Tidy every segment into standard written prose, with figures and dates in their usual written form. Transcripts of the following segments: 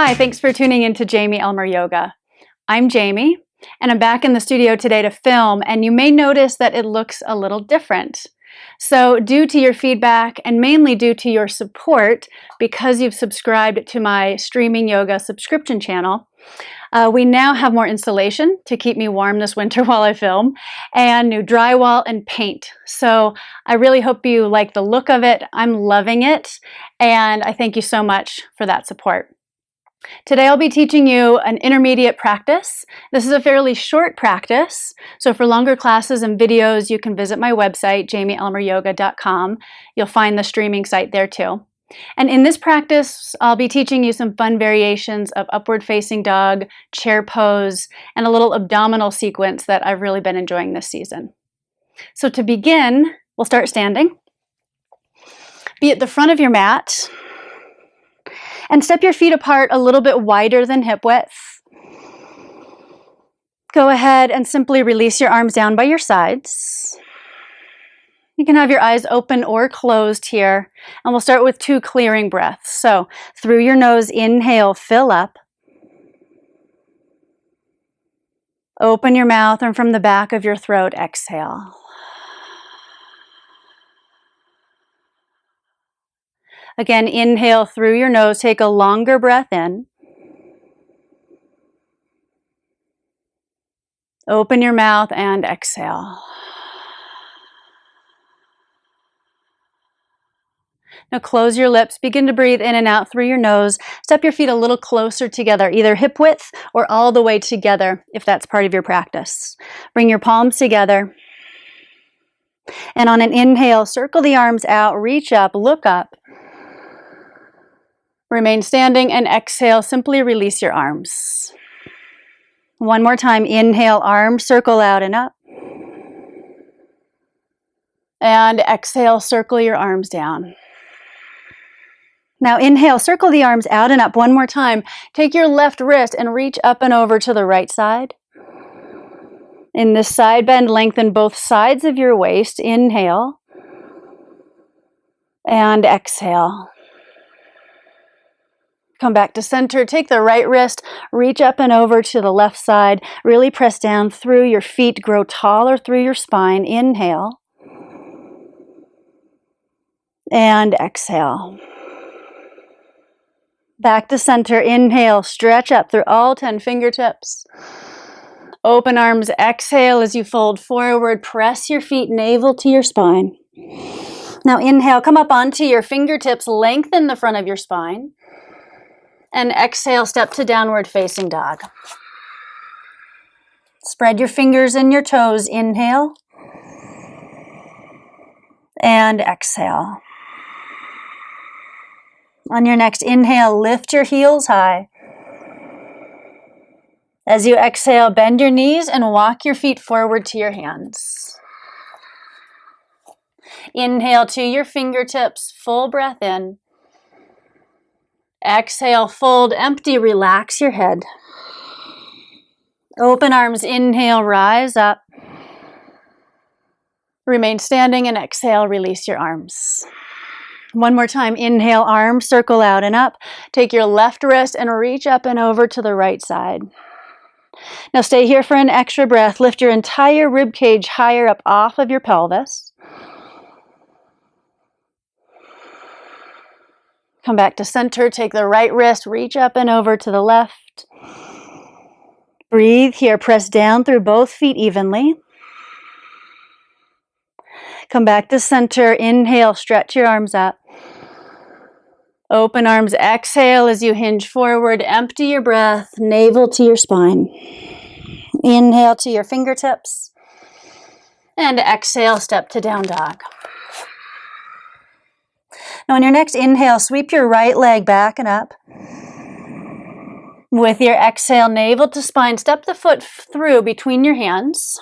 Hi, thanks for tuning in to Jamie Elmer Yoga. I'm Jamie, and I'm back in the studio today to film, and you may notice that it looks a little different. So due to your feedback, and mainly due to your support, because you've subscribed to my streaming yoga subscription channel, we now have more insulation to keep me warm this winter while I film, and new drywall and paint. So I really hope you like the look of it. I'm loving it, and I thank you so much for that support. Today I'll be teaching you an intermediate practice. This is a fairly short practice, so for longer classes and videos you can visit my website, jamieelmeryoga.com. You'll find the streaming site there too. And in this practice, I'll be teaching you some fun variations of upward facing dog, chair pose, and a little abdominal sequence that I've really been enjoying this season. So to begin, we'll start standing. Be at the front of your mat. And step your feet apart a little bit wider than hip width. Go ahead and simply release your arms down by your sides. You can have your eyes open or closed here. And we'll start with 2 clearing breaths. So through your nose, inhale, fill up. Open your mouth, and from the back of your throat, exhale. Again, inhale through your nose, take a longer breath in. Open your mouth and exhale. Now close your lips, begin to breathe in and out through your nose. Step your feet a little closer together, either hip width or all the way together if that's part of your practice. Bring your palms together. And on an inhale, circle the arms out, reach up, look up. Remain standing, and exhale, simply release your arms. One more time, inhale, arms circle out and up. And exhale, circle your arms down. Now inhale, circle the arms out and up one more time. Take your left wrist and reach up and over to the right side. In this side bend, lengthen both sides of your waist. Inhale. And exhale. Come back to center, take the right wrist, reach up and over to the left side. Really press down through your feet, grow taller through your spine. Inhale. And exhale. Back to center, inhale, stretch up through all 10 fingertips. Open arms, exhale as you fold forward, press your feet navel to your spine. Now inhale, come up onto your fingertips, lengthen the front of your spine. And exhale, step to downward facing dog. Spread your fingers and your toes. Inhale. And exhale. On your next inhale, lift your heels high. As you exhale, bend your knees and walk your feet forward to your hands. Inhale to your fingertips, full breath in. Exhale, fold, empty, relax your head. Open arms, inhale, rise up. Remain standing and exhale, release your arms. One more time, inhale, arms circle out and up. Take your left wrist and reach up and over to the right side. Now stay here for an extra breath. Lift your entire rib cage higher up off of your pelvis. Come back to center, take the right wrist, reach up and over to the left. Breathe here, press down through both feet evenly. Come back to center, inhale, stretch your arms up. Open arms, exhale as you hinge forward, empty your breath, navel to your spine. Inhale to your fingertips. And exhale, step to down dog. Now on your next inhale, sweep your right leg back and up. With your exhale, navel to spine, step the foot through between your hands.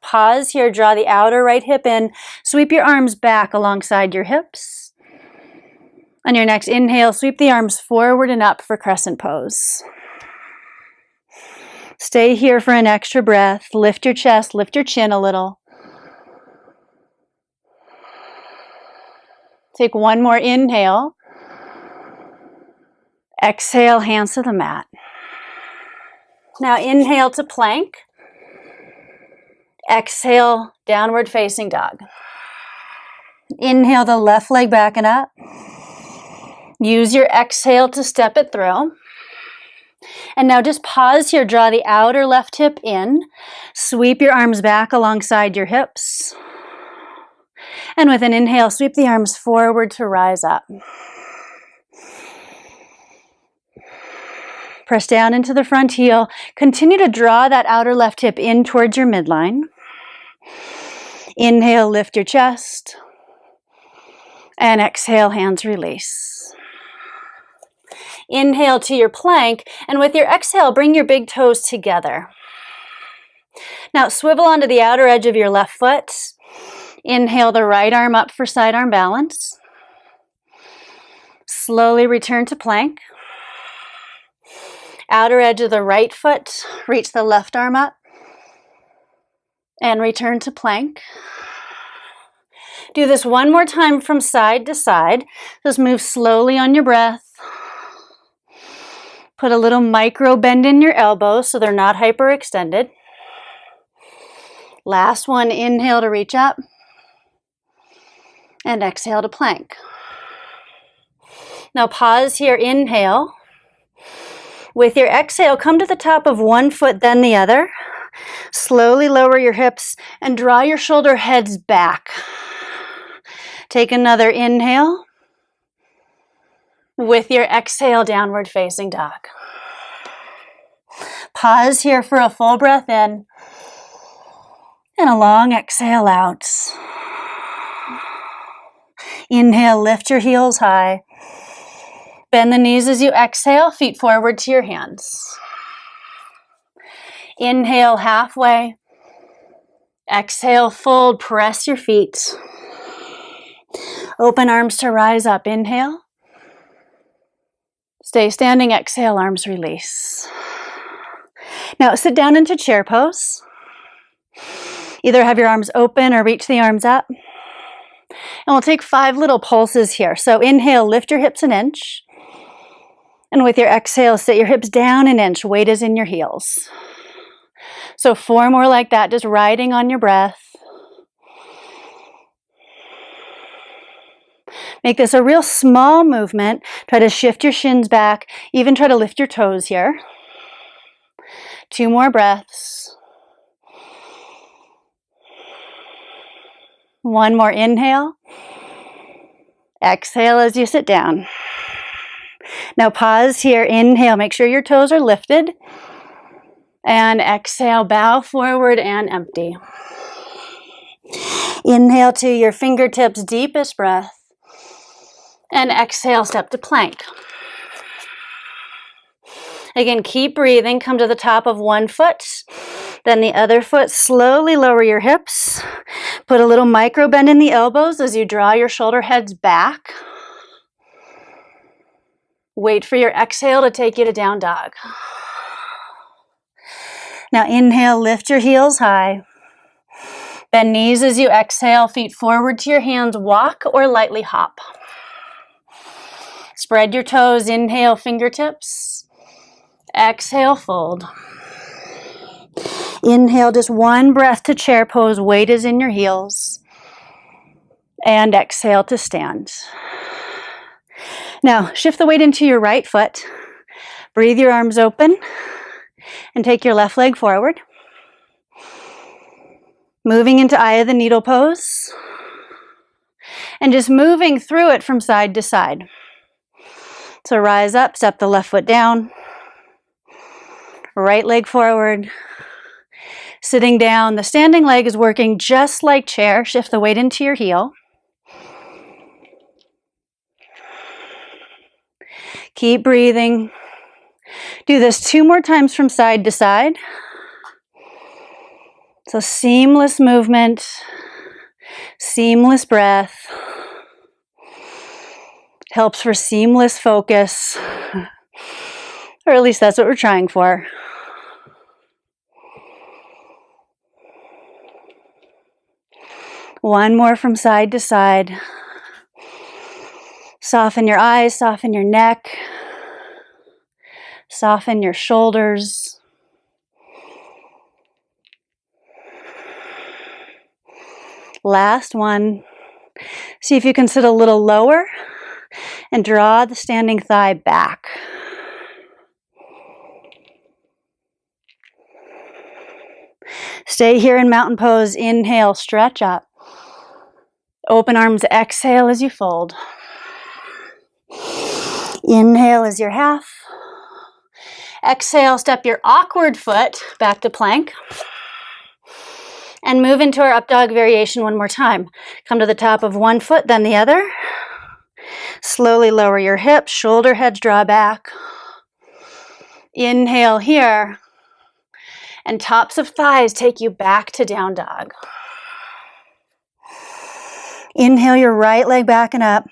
Pause here, draw the outer right hip in. Sweep your arms back alongside your hips. On your next inhale, sweep the arms forward and up for crescent pose. Stay here for an extra breath. Lift your chest, lift your chin a little. Take one more inhale. Exhale, hands to the mat. Now inhale to plank. Exhale, downward facing dog. Inhale the left leg back and up. Use your exhale to step it through. And now just pause here, draw the outer left hip in. Sweep your arms back alongside your hips. And with an inhale, sweep the arms forward to rise up. Press down into the front heel. Continue to draw that outer left hip in towards your midline. Inhale, lift your chest. And exhale, hands release. Inhale to your plank, and with your exhale, bring your big toes together. Now swivel onto the outer edge of your left foot. Inhale the right arm up for side arm balance. Slowly return to plank. Outer edge of the right foot, reach the left arm up. And return to plank. Do this one more time from side to side. Just move slowly on your breath. Put a little micro bend in your elbows so they're not hyperextended. Last one, inhale to reach up. And exhale to plank. Now pause here, inhale. With your exhale, come to the top of one foot, then the other. Slowly lower your hips and draw your shoulder heads back. Take another inhale. With your exhale, downward facing dog. Pause here for a full breath in and a long exhale out. Inhale, lift your heels high. Bend the knees as you exhale, feet forward to your hands. Inhale halfway. Exhale, fold, press your feet. Open arms to rise up, inhale. Stay standing, exhale, arms release. Now sit down into chair pose. Either have your arms open or reach the arms up. And we'll take 5 little pulses here. So inhale, lift your hips an inch. And with your exhale, sit your hips down an inch. Weight is in your heels. So 4 more like that, just riding on your breath. Make this a real small movement. Try to shift your shins back. Even try to lift your toes here. 2 more breaths. 1 more inhale. Exhale as you sit down. Now pause here, inhale, make sure your toes are lifted. And exhale, bow forward and empty. Inhale to your fingertips, deepest breath. And exhale, step to plank. Again, keep breathing, come to the top of one foot, then the other foot, slowly lower your hips. Put a little micro bend in the elbows as you draw your shoulder heads back. Wait for your exhale to take you to down dog. Now inhale, lift your heels high. Bend knees as you exhale, feet forward to your hands, walk or lightly hop. Spread your toes, inhale, fingertips. Exhale, fold. Inhale, just 1 breath to chair pose, weight is in your heels. And exhale to stand. Now, shift the weight into your right foot. Breathe your arms open and take your left leg forward. Moving into eye of the needle pose. And just moving through it from side to side. So rise up, step the left foot down. Right leg forward. Sitting down, the standing leg is working just like chair. Shift the weight into your heel. Keep breathing. Do this 2 more times from side to side. So seamless movement, seamless breath. Helps for seamless focus. Or at least that's what we're trying for. One more from side to side. Soften your eyes, soften your neck. Soften your shoulders. Last one. See if you can sit a little lower and draw the standing thigh back. Stay here in mountain pose. Inhale, stretch up. Open arms, exhale as you fold. Inhale as your half. Exhale, step your awkward foot back to plank. And move into our up dog variation one more time. Come to the top of one foot, then the other. Slowly lower your hips, shoulder heads draw back. Inhale here. And tops of thighs take you back to down dog. Inhale your right leg back and up.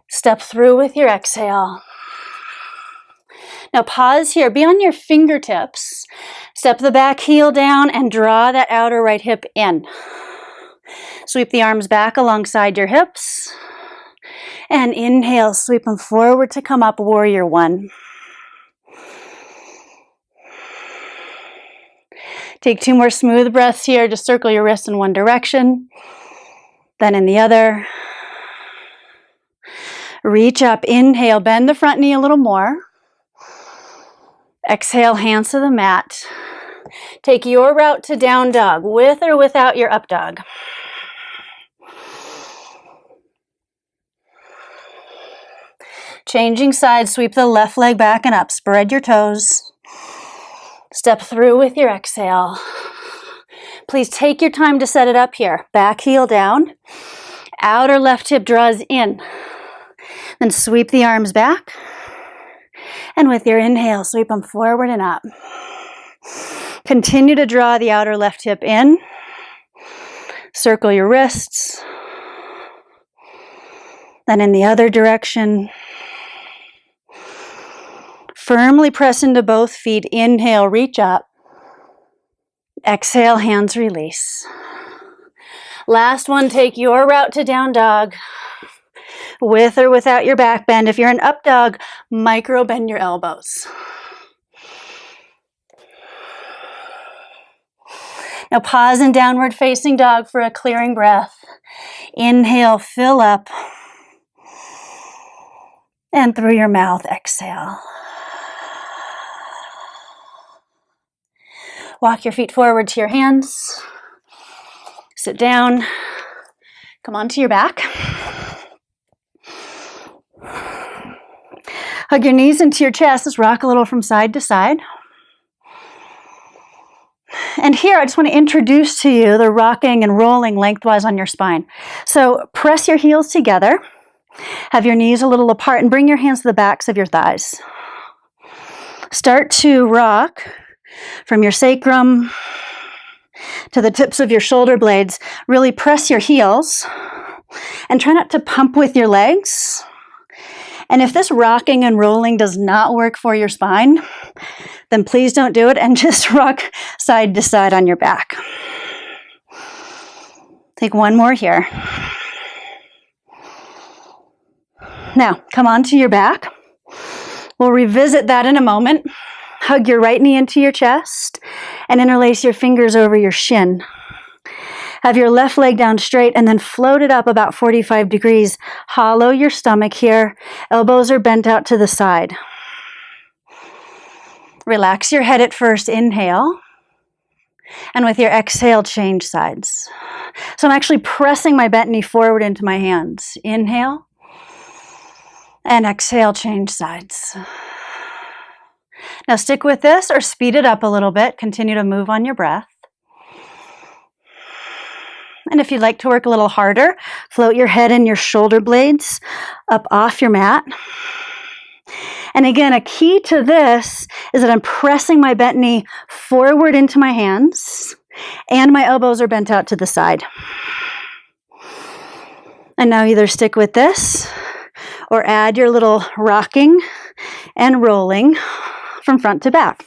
Step through with your exhale. Now pause here, be on your fingertips. Step the back heel down and draw that outer right hip in. Sweep the arms back alongside your hips. And inhale, sweep them forward to come up, warrior one. Take 2 more smooth breaths here. Just circle your wrists in one direction, then in the other. Reach up, inhale, bend the front knee a little more. Exhale, hands to the mat. Take your route to down dog, with or without your up dog. Changing sides, sweep the left leg back and up. Spread your toes. Step through with your exhale. Please take your time to set it up here. Back heel down. Outer left hip draws in. Then sweep the arms back. And with your inhale, sweep them forward and up. Continue to draw the outer left hip in. Circle your wrists. Then in the other direction. Firmly press into both feet. Inhale, reach up. Exhale, hands release. Last one, take your route to down dog. With or without your back bend. If you're an up dog, micro bend your elbows. Now pause in downward facing dog for a clearing breath. Inhale, fill up. And through your mouth, exhale. Walk your feet forward to your hands. Sit down. Come onto your back. Hug your knees into your chest. Just rock a little from side to side. And here I just want to introduce to you the rocking and rolling lengthwise on your spine. So press your heels together. Have your knees a little apart and bring your hands to the backs of your thighs. Start to rock from your sacrum to the tips of your shoulder blades. Really press your heels and try not to pump with your legs. And if this rocking and rolling does not work for your spine, then please don't do it and just rock side to side on your back. Take one more here. Now, come onto your back. We'll revisit that in a moment. Hug your right knee into your chest and interlace your fingers over your shin. Have your left leg down straight and then float it up about 45 degrees. Hollow your stomach here. Elbows are bent out to the side. Relax your head at first. Inhale. And with your exhale, change sides. So I'm actually pressing my bent knee forward into my hands. Inhale. And exhale, change sides. Now stick with this or speed it up a little bit. Continue to move on your breath. And if you'd like to work a little harder, float your head and your shoulder blades up off your mat. And again, a key to this is that I'm pressing my bent knee forward into my hands and my elbows are bent out to the side. And now either stick with this or add your little rocking and rolling from front to back.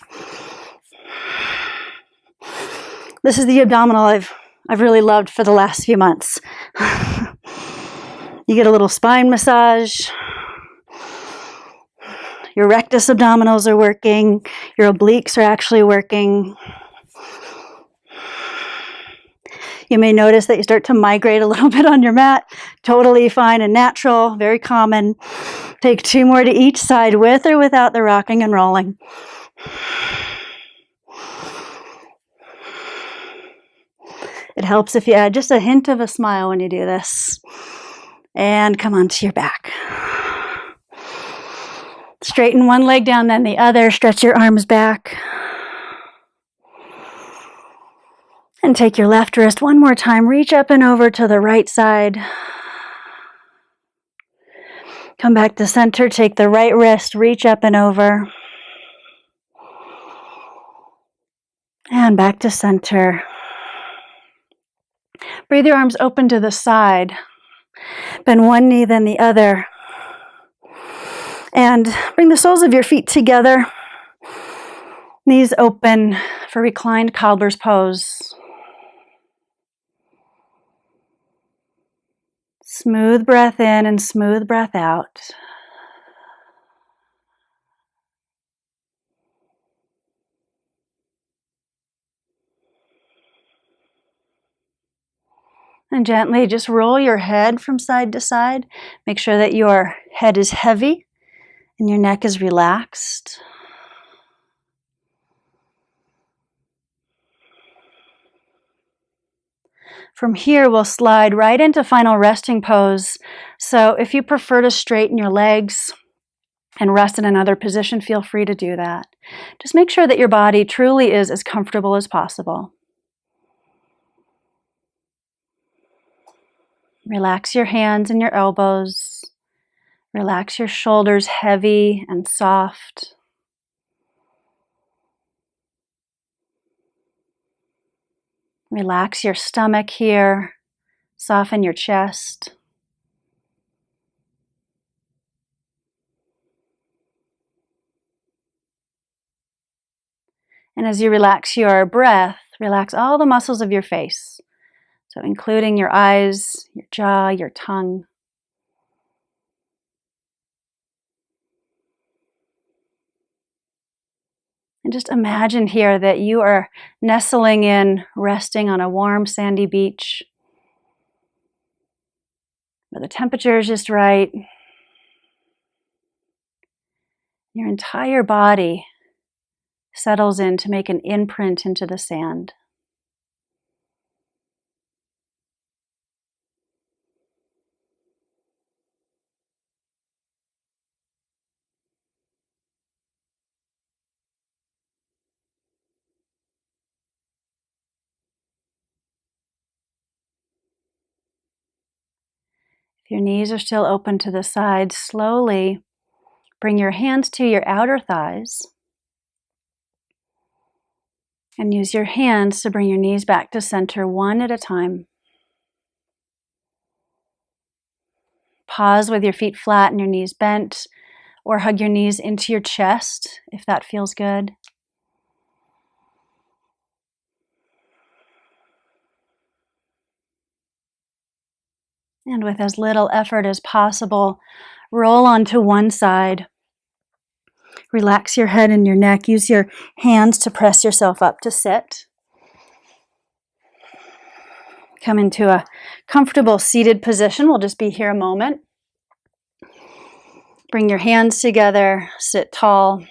This is the abdominal I've really loved for the last few months. You get a little spine massage. Your rectus abdominals are working. Your obliques are actually working. You may notice that you start to migrate a little bit on your mat. Totally fine and natural, very common. Take 2 more to each side with or without the rocking and rolling. It helps if you add just a hint of a smile when you do this. And come onto your back. Straighten one leg down, then the other. Stretch your arms back. And take your left wrist one more time. Reach up and over to the right side. Come back to center. Take the right wrist. Reach up and over. And back to center. Breathe your arms open to the side. Bend one knee, then the other. And bring the soles of your feet together. Knees open for reclined cobbler's pose. Smooth breath in and smooth breath out. And gently just roll your head from side to side. Make sure that your head is heavy and your neck is relaxed. From here, we'll slide right into final resting pose. So if you prefer to straighten your legs and rest in another position, feel free to do that. Just make sure that your body truly is as comfortable as possible. Relax your hands and your elbows. Relax your shoulders, heavy and soft. Relax your stomach here. Soften your chest. And as you relax your breath, relax all the muscles of your face. So including your eyes, your jaw, your tongue. And just imagine here that you are nestling in, resting on a warm sandy beach where the temperature is just right. Your entire body settles in to make an imprint into the sand. If your knees are still open to the sides, slowly bring your hands to your outer thighs and use your hands to bring your knees back to center one at a time. Pause with your feet flat and your knees bent, or hug your knees into your chest if that feels good. And with as little effort as possible, roll onto one side. Relax your head and your neck. Use your hands to press yourself up to sit. Come into a comfortable seated position. We'll just be here a moment. Bring your hands together, sit tall.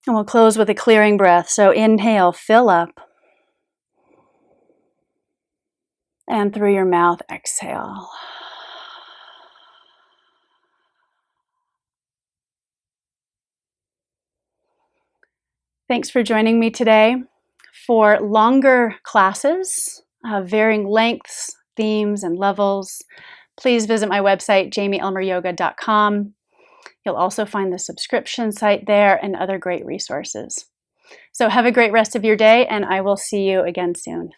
And we'll close with a clearing breath. So inhale, fill up. And through your mouth, exhale. Thanks for joining me today. For longer classes, varying lengths, themes, and levels, please visit my website, jamieelmeryoga.com. You'll also find the subscription site there and other great resources. So have a great rest of your day, and I will see you again soon.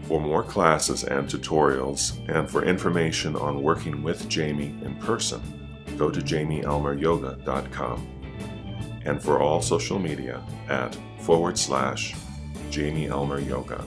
For more classes and tutorials, and for information on working with Jamie in person, go to jamieelmeryoga.com. And for all social media at /Jamie Elmer Yoga.